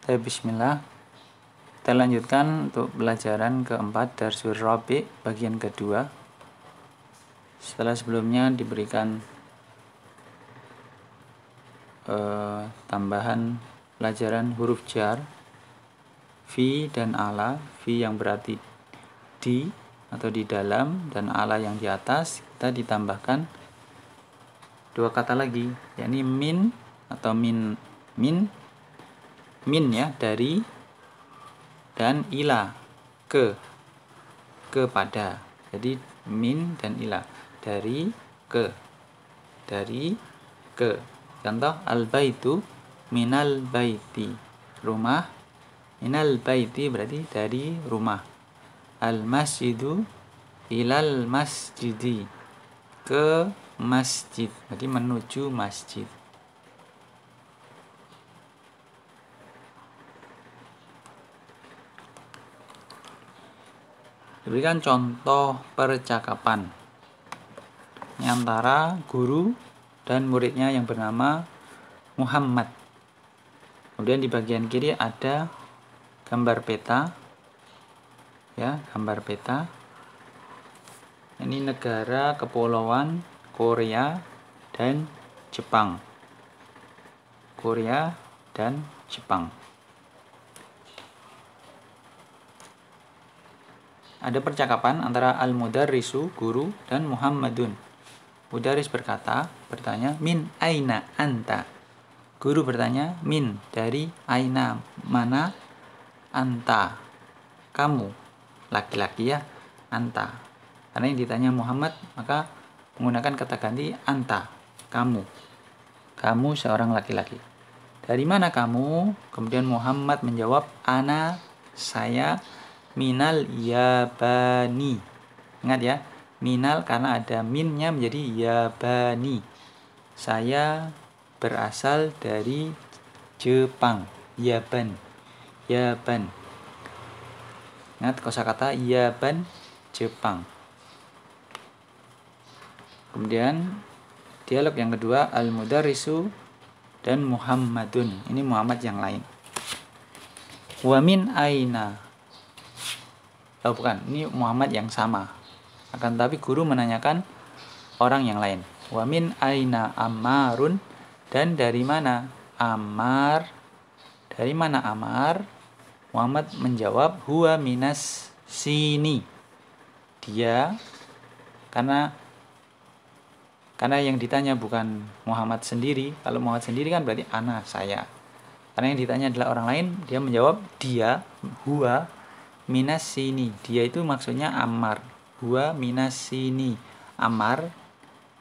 Tapi bismillah. Kita lanjutkan untuk pelajaran keempat Darsul Rabi bagian kedua. Setelah sebelumnya diberikan tambahan pelajaran huruf jar, fi dan ala. Fi yang berarti di atau di dalam, dan ala yang di atas. Kita ditambahkan dua kata lagi, yakni min atau min ya, dari, dan ila, kepada. Jadi min dan ila, dari ke. Contoh, al-baitu minal baiti, rumah. Minal baiti berarti dari rumah. Al-masjidu ilal masjidi, ke masjid, berarti menuju masjid. Diberikan contoh percakapan ini antara guru dan muridnya yang bernama Muhammad. Kemudian di bagian kiri ada gambar peta, ya, gambar peta. Ini negara kepulauan Korea dan Jepang. Korea dan Jepang. Ada percakapan antara al-mudarrisu, guru, dan Muhammadun. Mudarris bertanya, min aina anta. Guru bertanya, min, dari, aina, mana, anta, kamu, laki-laki ya, anta. Karena yang ditanya Muhammad, maka menggunakan kata ganti anta, kamu. Kamu seorang laki-laki. Dari mana kamu? Kemudian Muhammad menjawab, ana, saya, minal yabani. Ingat ya, minal karena ada minnya menjadi yabani. Saya berasal dari Jepang. Yaban. Ingat kosakata Yaban, Jepang. Kemudian dialog yang kedua, al-mudarrisu dan Muhammadun. Ini Muhammad yang lain. Wa min aina. Oh bukan, ini Muhammad yang sama. Akan tetapi guru menanyakan orang yang lain. Wa min aina Ammarun, dan dari mana Ammar? Dari mana Ammar? Muhammad menjawab, huwa minas sini. Dia, karena yang ditanya bukan Muhammad sendiri. Kalau Muhammad sendiri kan berarti ana, saya. Karena yang ditanya adalah orang lain, dia menjawab, dia, huwa minas sini. Dia itu maksudnya Ammar. Huwa minas sini. Ammar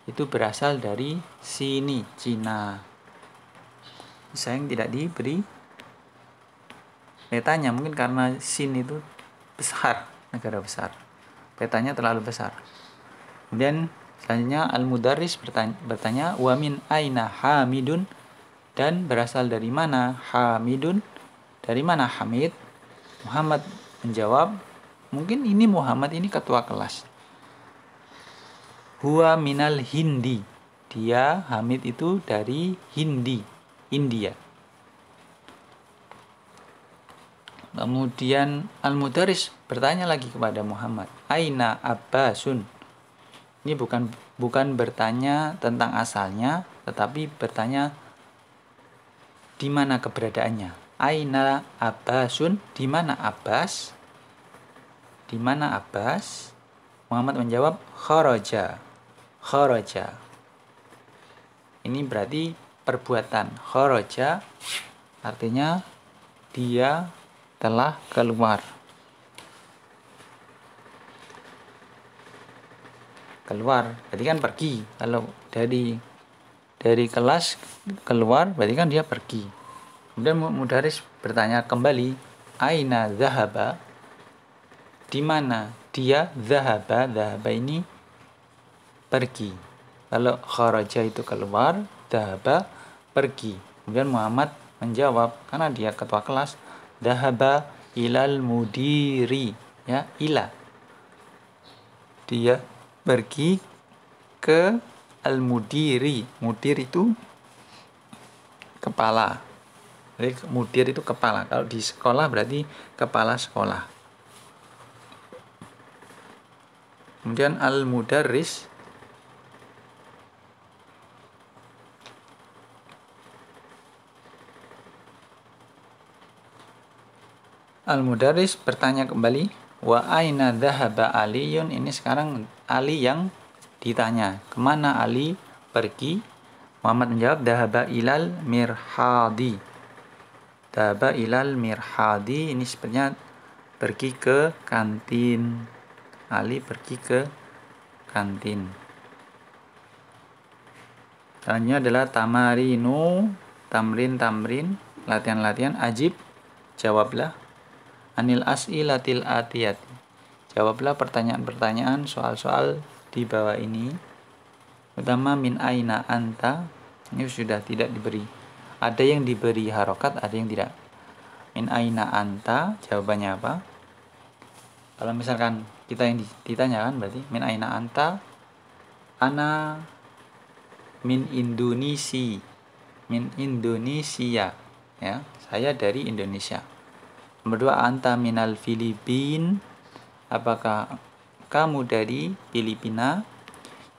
itu berasal dari sini, Cina. Sayang tidak diberi petanya, mungkin karena Sin itu besar, negara besar. Petanya terlalu besar. Kemudian selanjutnya al-mudarris bertanya, wa min aina Hamidun, dan berasal dari mana Hamidun? Dari mana Hamid? Muhammad menjawab, mungkin ini Muhammad ini ketua kelas. Huwa minal Hindi. Dia, Hamid itu dari India. Kemudian al-mudarris bertanya lagi kepada Muhammad, aina Abbasun. Ini bukan bertanya tentang asalnya, tetapi bertanya di mana keberadaannya. Aina Abbasun, di mana Abbas? Di mana Abbas? Muhammad menjawab, kharaja. Ini berarti perbuatan. Kharaja artinya dia telah keluar. Berarti kan pergi. Kalau dari kelas keluar berarti kan dia pergi. Kemudian mudarris bertanya kembali, aina zahaba? Di mana dia? Zahaba ini pergi. Kalau kharaja itu keluar, zahaba pergi. Kemudian Muhammad menjawab, karena dia ketua kelas, zahaba ilal mudiri, ya, ila. Dia pergi ke al-mudiri. Mudir itu kepala. Jadi mudir itu kepala. Kalau di sekolah berarti kepala sekolah. Kemudian al-mudarris bertanya kembali, wa aina dhahaba Aliyun. Ini sekarang Ali yang ditanya. Kemana Ali pergi? Muhammad menjawab, dhahaba ilal mirhadi. Dhahaba ilal mirhadi. Ini sebenarnya pergi ke kantin. Ali pergi ke kantin. Selanjutnya adalah tamarinu, tamrin, latihan-latihan. Ajib, jawablah. Anil as'ilatil atiyati, jawablah pertanyaan-pertanyaan soal-soal di bawah ini. Pertama, min aina anta. Ini sudah tidak diberi. Ada yang diberi harokat, ada yang tidak. Min aina anta, jawabannya apa? Kalau misalkan kita yang ditanyakan berarti min aina anta, ana min Indonesia, ya, saya dari Indonesia. Nomor 2, anta minal Filipin, apakah kamu dari Filipina?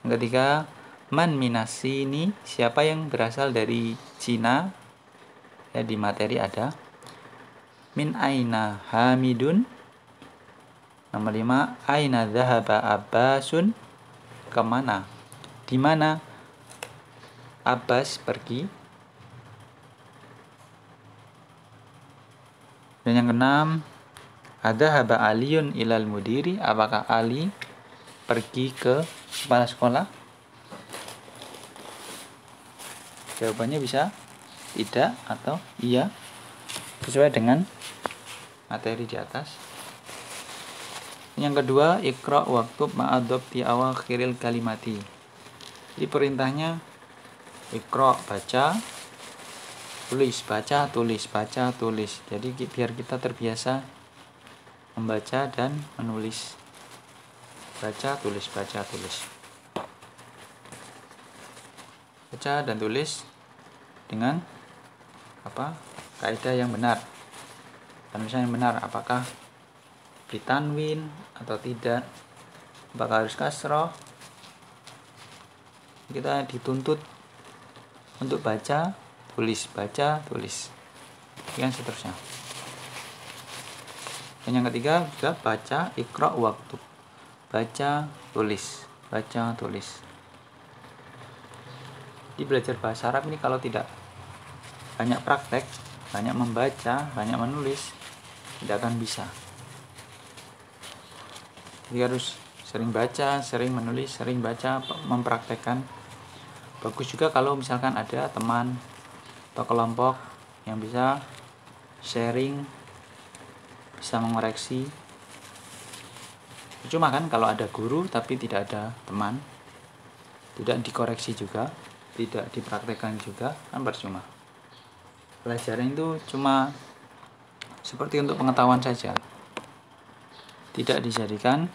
Yang ketiga, man minasini, siapa yang berasal dari Cina? Ya, di materi ada. Min aina Hamidun. Nomor 5, aina dhahaba Abbasun, kemana? Di mana Abbas pergi? Dan yang keenam, adhahaba Aliyun ilal mudiri, apakah Ali pergi ke kepala sekolah? Jawabannya bisa tidak atau iya, sesuai dengan materi di atas. Yang kedua, iqra waktub ma'adobti awakhiril kalimati. Jadi perintahnya iqra, baca, tulis, baca, tulis, baca, tulis. Jadi biar kita terbiasa membaca dan menulis. Baca, tulis, baca, tulis. Baca dan tulis dengan kaidah yang benar. Dan misalnya yang benar, apakah ditanwin atau tidak, apakah harus kasroh. Kita dituntut untuk baca, tulis, baca, tulis, dan seterusnya. Dan yang ketiga juga baca, iqra waktu, baca, tulis, baca, tulis. Di belajar bahasa Arab ini kalau tidak banyak praktek, banyak membaca, banyak menulis, tidak akan bisa. Jadi harus sering baca, sering menulis, sering baca, mempraktekkan. Bagus juga kalau misalkan ada teman atau kelompok yang bisa sharing, bisa mengoreksi. Cuma kan kalau ada guru tapi tidak ada teman, tidak dikoreksi juga, tidak dipraktekkan juga, kan percuma. Pelajaran itu cuma seperti untuk pengetahuan saja, tidak dijadikan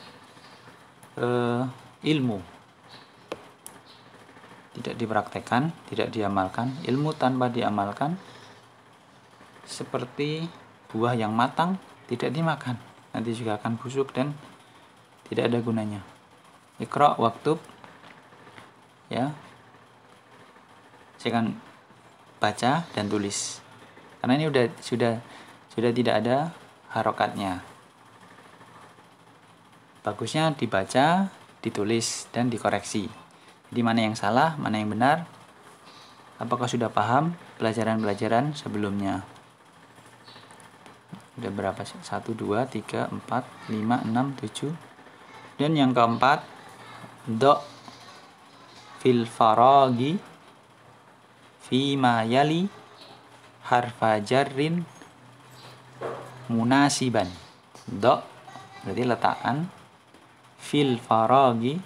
ilmu, tidak dipraktekkan, tidak diamalkan. Ilmu tanpa diamalkan seperti buah yang matang tidak dimakan, nanti juga akan busuk dan tidak ada gunanya. Iqra waktub, ya, saya akan baca dan tulis, karena ini sudah tidak ada harokatnya. Bagusnya dibaca, ditulis, dan dikoreksi. Di mana yang salah, mana yang benar, apakah sudah paham pelajaran-pelajaran sebelumnya. Ada berapa? 1, 2, 3, 4, 5, 6, 7. Dan yang keempat, do fil faragi fima yali harfa jarrin munasiban. Do berarti letakkan, fil faragi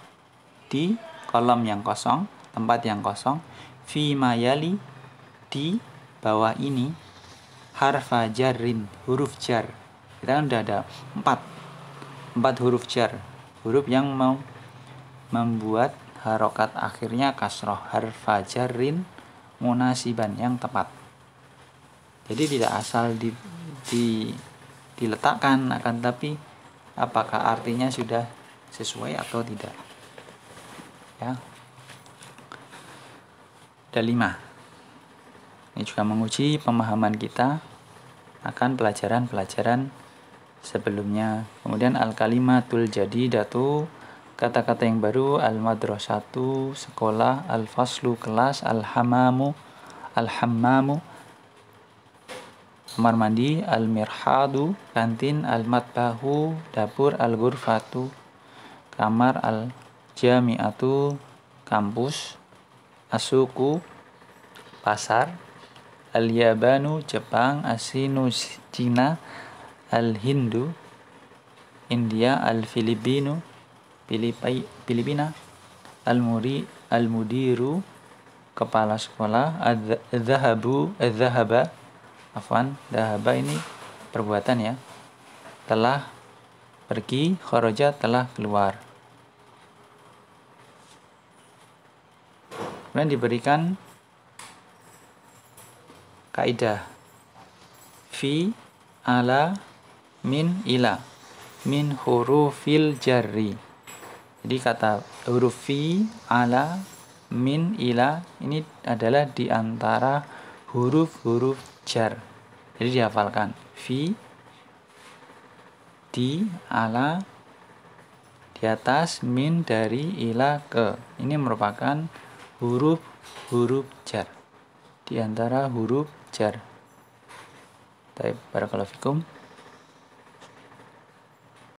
di kolom yang kosong, tempat yang kosong, fima yali di bawah ini, harfa jarrin, huruf jar. Kita kan udah ada 4 huruf jar, huruf yang mau membuat harokat akhirnya kasroh, harfa jarrin munasiban, yang tepat. Jadi tidak asal diletakkan, akan tapi apakah artinya sudah sesuai atau tidak. Ya. Ada 5. Ini juga menguji pemahaman kita akan pelajaran-pelajaran sebelumnya. Kemudian al-kalimatul jadidatu, kata-kata yang baru, al-madrasatu, sekolah, al-faslu, kelas, al-hammamu, kamar mandi, al-mirhadu, kantin, al-matbahu, dapur, al-ghurfatu, kamar, al-jami'atu, kampus, asuku, pasar, al-yabanu, Jepang, asinu, Cina, al-hindu, India, al-filipinu, Filipina, al-mudiru, kepala sekolah, dhahaba ini perbuatan ya, telah pergi, kharaja telah keluar. Kemudian diberikan kaidah fi, ala, min, ila, min hurufil jarri. Jadi kata huruf fi, ala, min, ila ini adalah di antara huruf-huruf jar. Jadi dihafalkan fi, di, ala, di atas, min, dari, ila, ke. Ini merupakan huruf-huruf jar, di antara huruf jar. Baik, barakallahu fikum.